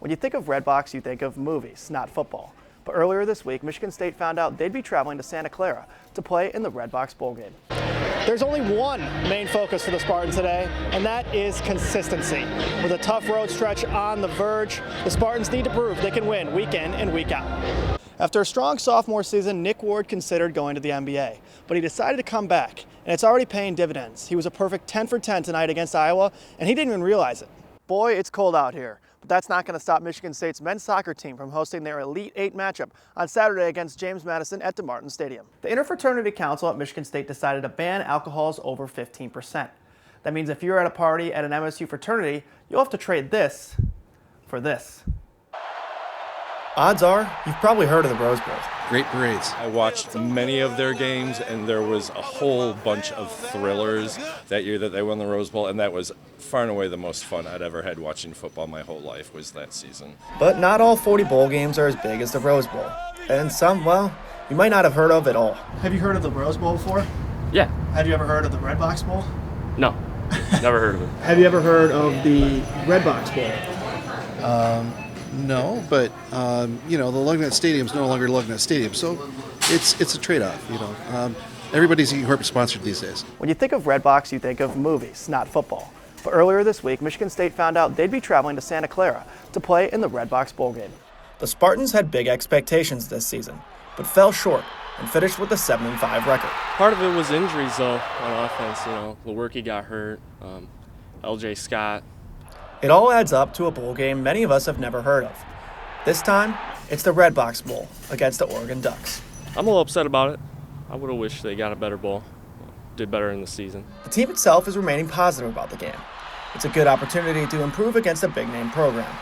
When you think of Redbox, you think of movies, not football. But earlier this week, Michigan State found out they'd be traveling to Santa Clara to play in the Redbox Bowl game. There's only one main focus for the Spartans today, and that is consistency. With a tough road stretch on the verge, the Spartans need to prove they can win week in and week out. After a strong sophomore season, Nick Ward considered going to the NBA, but he decided to come back, and it's already paying dividends. He was a perfect 10 for 10 tonight against Iowa, and he didn't even realize it. Boy, it's cold out here, but that's not going to stop Michigan State's men's soccer team from hosting their Elite Eight matchup on Saturday against James Madison at DeMartin Stadium. The Interfraternity Council at Michigan State decided to ban alcohols over 15%. That means if you're at a party at an MSU fraternity, you'll have to trade this for this. Odds are, you've probably heard of the Rose Bowl. Great parades. I watched many of their games, and there was a whole bunch of thrillers that year that they won the Rose Bowl, and that was far and away the most fun I'd ever had watching football my whole life was that season. But not all 40 bowl games are as big as the Rose Bowl. And some, well, you might not have heard of at all. Have you heard of the Rose Bowl before? Yeah. Have you ever heard of the Redbox Bowl? No, never heard of it. Have you ever heard of the Redbox Bowl? No, but the Lugnet Stadium is no longer Lugnet Stadium, so it's a trade-off. Everybody's eating corporate sponsored these days. When you think of Redbox, you think of movies, not football. But earlier this week, Michigan State found out they'd be traveling to Santa Clara to play in the Redbox Bowl game. The Spartans had big expectations this season, but fell short and finished with a 7-5 record. Part of it was injuries, though, on offense. Lewerke got hurt, LJ Scott. It all adds up to a bowl game many of us have never heard of. This time, it's the Redbox Bowl against the Oregon Ducks. I'm a little upset about it. I would have wished they got a better bowl, did better in the season. The team itself is remaining positive about the game. It's a good opportunity to improve against a big-name program.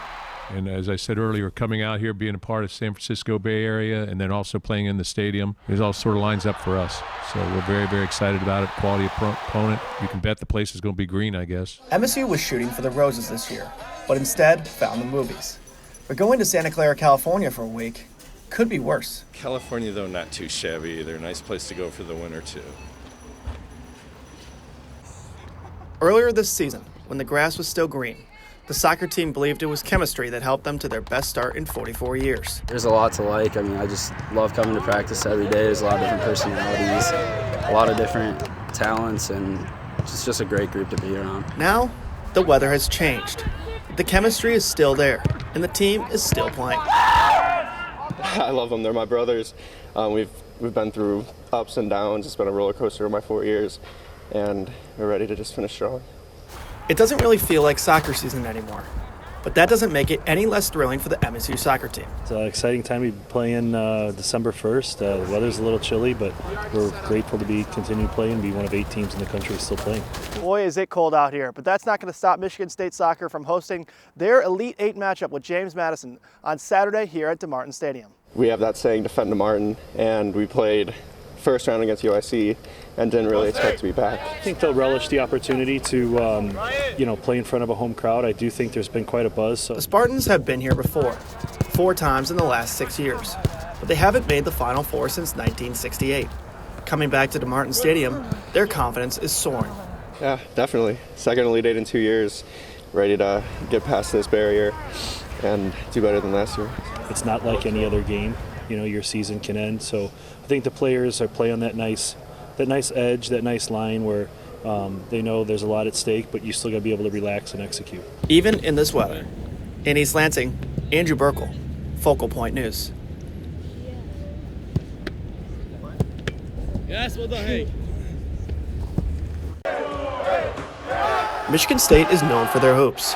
And as I said earlier, coming out here, being a part of San Francisco Bay Area, and then also playing in the stadium, it all sort of lines up for us. So we're very, very excited about it. Quality opponent. You can bet the place is going to be green, I guess. MSU was shooting for the roses this year, but instead found the movies. But going to Santa Clara, California for a week could be worse. California, though, not too shabby either. Nice place to go for the winter, too. Earlier this season, when the grass was still green, the soccer team believed it was chemistry that helped them to their best start in 44 years. There's a lot to like. I just love coming to practice every day. There's a lot of different personalities, a lot of different talents, and it's just a great group to be around. Now, the weather has changed. The chemistry is still there, and the team is still playing. I love them. They're my brothers. We've been through ups and downs. It's been a roller coaster of my 4 years, and we're ready to just finish strong. It doesn't really feel like soccer season anymore, but that doesn't make it any less thrilling for the MSU soccer team. It's an exciting time to be playing December 1st. The weather's a little chilly, but we're grateful to continue playing and be one of 8 teams in the country still playing. Boy, is it cold out here, but that's not going to stop Michigan State soccer from hosting their Elite Eight matchup with James Madison on Saturday here at DeMartin Stadium. We have that saying, defend DeMartin, and we played first round against UIC and didn't really expect to be back. I think they'll relish the opportunity to play in front of a home crowd. I do think there's been quite a buzz. So. The Spartans have been here before, 4 times in the last 6 years, but they haven't made the Final Four since 1968. Coming back to DeMartin Stadium, their confidence is soaring. Yeah, definitely. Second Elite Eight in 2 years, ready to get past this barrier and do better than last year. It's not like any other game. Your season can end. So I think the players are playing on that nice edge, that nice line where they know there's a lot at stake, but you still got to be able to relax and execute. Even in this weather. In East Lansing, Andrew Birkle, Focal Point News. Yes, well done, Hank. Michigan State is known for their hoops.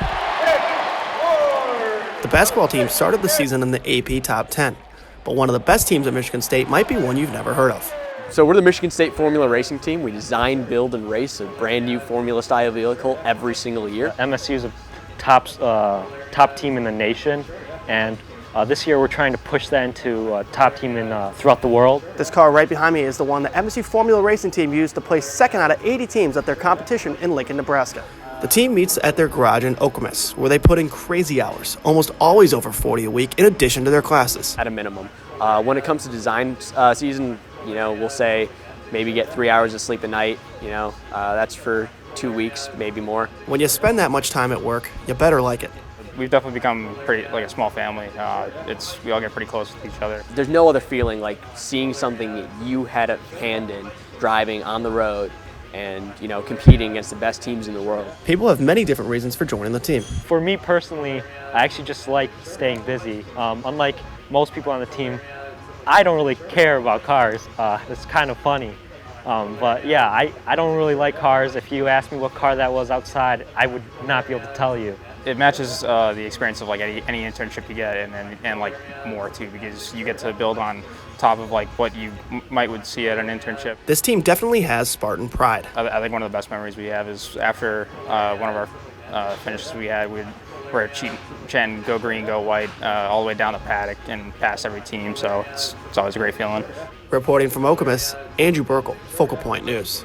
The basketball team started the season in the AP Top 10, but one of the best teams at Michigan State might be one you've never heard of. So we're the Michigan State Formula Racing Team. We design, build, and race a brand new Formula-style vehicle every single year. MSU is a top team in the nation, and this year we're trying to push that into a top team throughout the world. This car right behind me is the one the MSU Formula Racing Team used to place second out of 80 teams at their competition in Lincoln, Nebraska. The team meets at their garage in Okemos, where they put in crazy hours, almost always over 40 a week, in addition to their classes. At a minimum. When it comes to design season, we'll say maybe get 3 hours of sleep a night. That's for 2 weeks, maybe more. When you spend that much time at work, you better like it. we've definitely become pretty like a small family. We all get pretty close with each other. There's no other feeling like seeing something that you had a hand in, driving on the road, and competing against the best teams in the world. People have many different reasons for joining the team. For me personally, I actually just like staying busy. Unlike most people on the team, I don't really care about cars. It's kind of funny. But yeah, I don't really like cars. If you asked me what car that was outside, I would not be able to tell you. It matches the experience of like any internship you get, and like more too, because you get to build on top of like what you would see at an internship. This team definitely has Spartan pride. I think one of the best memories we have is after one of our finishes we had. We're at Chen, go green, go white, all the way down the paddock and past every team. So it's always a great feeling. Reporting from Okemos, Andrew Birkle, Focal Point News.